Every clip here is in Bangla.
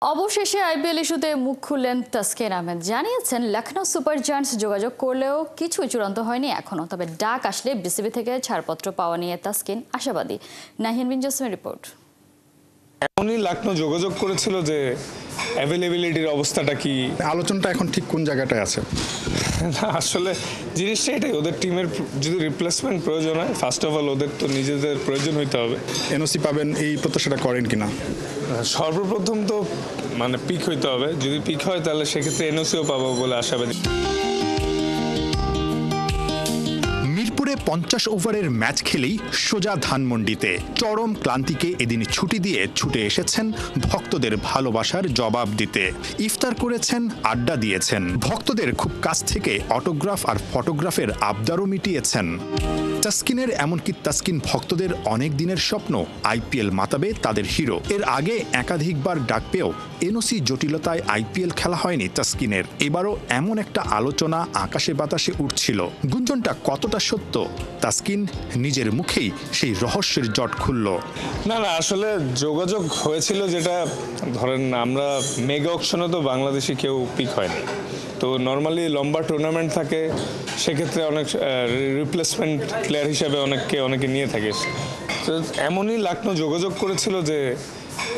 অবশেষে আইপিএল ইস্যুতে মুখ খুললেন তাসকিন আহমেদ। জানিয়েছেন লখনৌ সুপার জায়ান্টস যোগাযোগ করলেও কিছুই চূড়ান্ত হয়নি এখনো, তবে ডাক আসলে বিসিবি থেকে ছাড়পত্র পাওয়া নিয়ে তাসকিন আশাবাদী। নাহিয়ান বিন জসিমের রিপোর্ট। এমনই লখনৌ যোগাযোগ করেছিল যে অ্যাভেলেবিলিটির অবস্থাটা কি, আলোচনাটা এখন ঠিক কোন জায়গাটায় আছে? না আসলে জিনিসটা এটাই, ওদের টিমের যদি রিপ্লেসমেন্ট প্রয়োজন হয়, ফার্স্ট অফ অল ওদের তো নিজেদের প্রয়োজন হইতে হবে। এনওসি পাবেন এই প্রত্যাশাটা করেন কিনা? সর্বপ্রথম তো পিক হইতে হবে, যদি পিক হয় তাহলে সেক্ষেত্রে এনওসিও পাবো বলে আশাবাদী। মিরপুরে 50 ওভারের ম্যাচ খেলেই সোজা ধানমন্ডিতে চরম ক্লান্তিকে এদিন ছুটি দিয়ে ছুটে এসেছেন ভক্তদের ভালোবাসার জবাব দিতে। ইফতার করেছেন, আড্ডা দিয়েছেন, ভক্তদের খুব কাছ থেকে অটোগ্রাফ আর ফটোগ্রাফের আবদারও মিটিয়েছেন। তাসকিনের, এমনকি তাসকিন ভক্তদের অনেক দিনের স্বপ্ন আইপিএল মাতাবে তাদের হিরো। এর আগে একাধিকবার ডাক পেয়েও এনওসি জটিলতায় আইপিএল খেলা হয়নি তাসকিনের। এবারও এমন একটা আলোচনা আকাশে বাতাসে উঠছিল। গুঞ্জনটা কতটা সত্য, তাসকিন নিজের মুখেই সেই রহস্যের জট খুলল। না আসলে যোগাযোগ হয়েছিল, যেটা ধরেন আমরা মেগা অকশনে তো বাংলাদেশি কেউ পিক হয়নি, তো নর্মালি লম্বা টুর্নামেন্ট থাকে, সেক্ষেত্রে অনেক রিপ্লেসমেন্ট প্লেয়ার হিসাবে অনেকে নিয়ে থাকে। তো এমনই লখনৌ যোগাযোগ করেছিল যে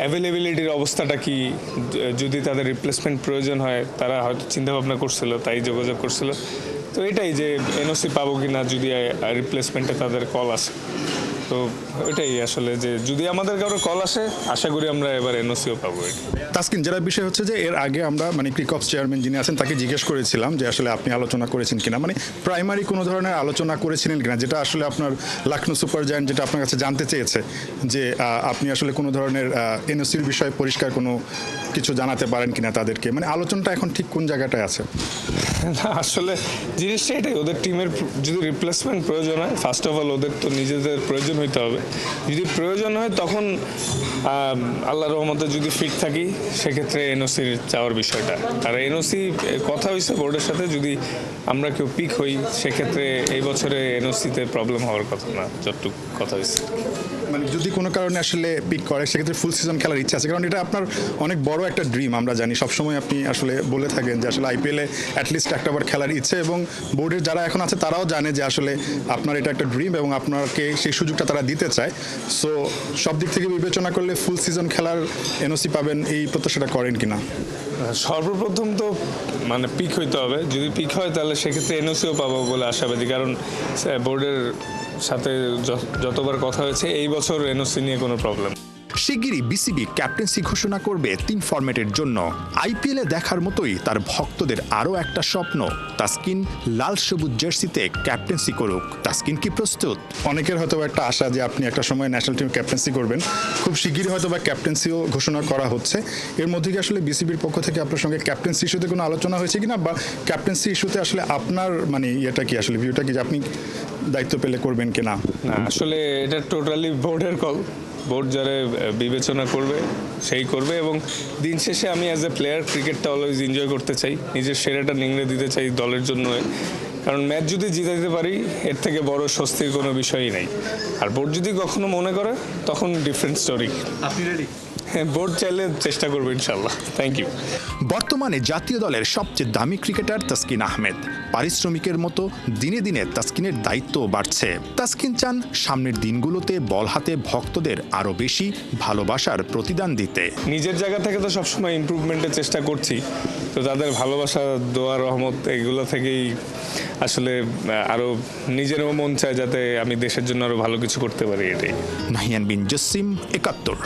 অ্যাভেলেবিলিটির অবস্থাটা কি, যদি তাদের রিপ্লেসমেন্ট প্রয়োজন হয়, তারা হয়তো চিন্তাভাবনা করছিল, তাই যোগাযোগ করছিল। তো এটাই যে এনওসি পাবো কিনা যদি রিপ্লেসমেন্টে তাদের কল আসে, তো এটাই আসলে যে যদি আমাদের কারো কল আসে, আশা করি আমরা এবার এনওসিও পাবো। তাসকিন, যেটা বিষয় হচ্ছে যে এর আগে আমরা ক্রিকঅপস চেয়ারম্যান যিনি আছেন তাকে জিজ্ঞেস করেছিলাম যে আসলে আপনি আলোচনা করেছেন কিনা, প্রাইমারি কোনো ধরনের আলোচনা করেছিলেন কিনা, যেটা আসলে আপনার লখনৌ সুপার জায়ান্ট যেটা আপনার কাছে জানতে চেয়েছে যে আপনি আসলে কোনো ধরনের এনওসির বিষয়ে পরিষ্কার কোনো কিছু জানাতে পারেন কিনা তাদেরকে। আলোচনাটা এখন ঠিক কোন জায়গাটায় আছে? না আসলে জিনিসটা এটাই, ওদের টিমের যদি রিপ্লেসমেন্ট প্রয়োজন হয়, ফার্স্ট অফ অল ওদের তো নিজেদের প্রয়োজন হইতে হবে। যদি প্রয়োজন হয় তখন আল্লাহর রহমতে যদি ফিট থাকি, সেক্ষেত্রে এনওসির চাওয়ার বিষয়টা। আর এনওসি কথা হয়েছে বোর্ডের সাথে, যদি আমরা কেউ পিক হই, সেক্ষেত্রে এই বছরে এনওসিতে প্রবলেম হওয়ার কথা না, যতটুকু কথা হয়েছে। যদি কোনো কারণে আসলে পিক করে, সেক্ষেত্রে ফুল সিজন খেলার ইচ্ছা আছে, কারণ এটা আপনার অনেক বড় একটা ড্রিম। আমরা জানি সবসময় আপনি আসলে বলে থাকেন যে আসলে আইপিএলে অ্যাটলিস্ট একটাবার খেলার ইচ্ছে, এবং বোর্ডের যারা এখন আছে তারাও জানে যে আসলে আপনার এটা একটা ড্রিম এবং আপনাকে সেই সুযোগটা তারা দিতে চায়। সো সব দিক থেকে বিবেচনা করলে ফুল সিজন খেলার এনওসি পাবেন এই প্রত্যাশাটা করেন কিনা? সর্বপ্রথম তো পিক হইতে হবে, যদি পিক হয় তাহলে সেক্ষেত্রে এনওসিও পাবো বলে আশাবাদী, কারণ বোর্ডের সাথে যতবার কথা হয়েছে এই বছর এনওসি নিয়ে কোনো প্রবলেম। শিগগিরই বিসিবি ক্যাপ্টেন্সি ঘোষণা করবে 3 ফরম্যাটের জন্য। আইপিএলে দেখার মতোই তার ভক্তদের আরও একটা স্বপ্ন, তাসকিন লাল সবুজ জার্সিতে ক্যাপ্টেন্সি করুক। তাসকিন কি প্রস্তুত? অনেকের হয়তো একটা আশা যে আপনি একটা সময় ন্যাশনাল টিম ক্যাপ্টেন্সি করবেন, খুব শিগগিরই হয়তো ক্যাপ্টেন্সিও ঘোষণা করা হচ্ছে। এর মধ্যে কি আসলে বিসিবির পক্ষ থেকে আপনার সঙ্গে ক্যাপ্টেন্সি ইস্যুতে কোনো আলোচনা হয়েছে কিনা, বা ক্যাপ্টেন্সি ইস্যুতে আসলে আপনার ইয়েটা কি, আসলে ভিউটা কি, যে আপনি দায়িত্ব পেলে করবেন কিনা? না আসলে এটা টোটালি বোর্ডের কল, বোর্ড যারা বিবেচনা করবে সেই করবে, এবং দিন শেষে আমি অ্যাজ এ প্লেয়ার ক্রিকেটটা অলওয়েজ এনজয় করতে চাই, নিজের সেরাটা নিংড়ে দিতে চাই দলের জন্য, কারণ ম্যাচ যদি জিতাতে পারি এর থেকে বড় স্বস্তির কোনো বিষয়ই নেই। আর বোর্ড যদি কখনো মনে করে তখন ডিফারেন্ট স্টোরি। আপনি রেডি? বোর্ড চাইলে চেষ্টা করবো ইনশাল্লাহ। Thank you. বর্তমানে জাতীয় দলের সবচেয়ে দামি ক্রিকেটার তাসকিন আহমেদ। পারিশ্রমিকের মতো দিনে দিনে তাসকিনের দায়িত্বও বাড়ছে। তাসকিন চান সামনের দিনগুলোতে বল হাতে ভক্তদের আরও বেশি ভালোবাসার প্রতিদান দিতে। নিজের জায়গা থেকে তো সবসময় ইমপ্রুভমেন্টের চেষ্টা করছি, তো তাদের ভালোবাসা, দোয়া, রহমত এগুলো থেকেই আসলে আরও নিজেরও মন চায় যাতে আমি দেশের জন্য আরও ভালো কিছু করতে পারি। এটাই। নাহিয়ান বিন জসিম, ৭১।